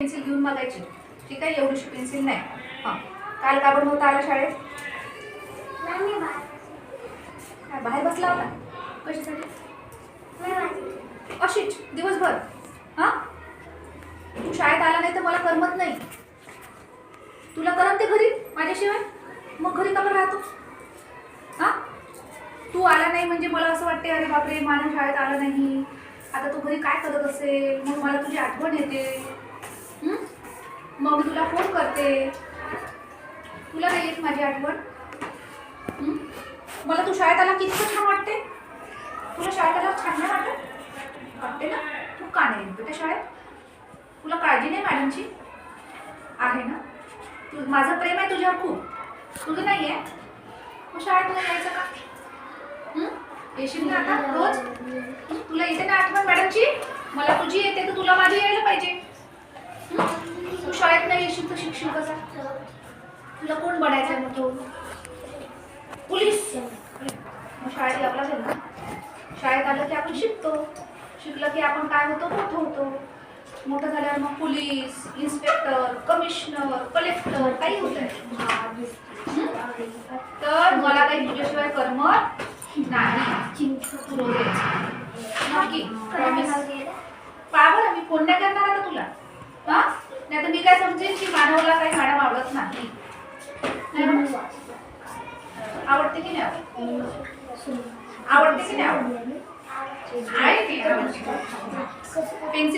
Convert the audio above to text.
Pencil घेऊन मागायची, ठीक आहे? एवढीशी पेन्सिल नाही. हां, काल का बरं नव्हता आला शाळेत? काय बाहेर बसला होता? कशासाठी? अशीच दिवसभर? हां, तू शाळेत आला नाही तर मला करमत नाही. तुला करमते घरी माझ्याशिवाय? मग घरी का बरं राहतो? हां, तू आला नाही म्हणजे मला असं वाटते, अरे बापरे मानव शाळेत आला नाही, आता तू घरी काय करत असेल. मग मला तुझी आठवण येते. मग मी तुला फोन करते. तुला नाही येत माझी आठवण? मला तू शाळेत आला किती छान वाटते. तुला शाळेत आला छान नाही वाटत? वाटते ना? तू का नाही येत बेटा शाळेत? तुला काळजी नाही मॅडमची? आहे ना? तू, माझं प्रेम आहे तुझ्यावर खूप. तुझं नाही आहे? मग शाळेत तुला यायचं का? येशील ना आता रोज? तुला येते ना आठवण मॅडमची? मला तुझी येते तर तुला माझी यायला पाहिजे. तू शाळेत नाही येशील तर शिकशील कसा? तुला कोण बनायचं मग? तो पोलीस. मग शाळेत यावं लागेल ना. शाळेत आलं की आपण शिकतो, शिकलं की आपण काय होतो, मोठं होतो. मोठं झाल्यावर मग पोलीस, इन्स्पेक्टर, कमिशनर, कलेक्टर काही होत आहे. तर मला काही तुझ्याशिवाय करमत नाही. तू रोज नक्की प्रॉमिस. बरं मी फोन नाही करणार आता तुला. हां, नाही तर मी काय समजेन की मानवला काही मॅडम आवडत नाही. आवडते की नाही आवडते? आवडते की नाही आवडते? आहे की पेन्सिल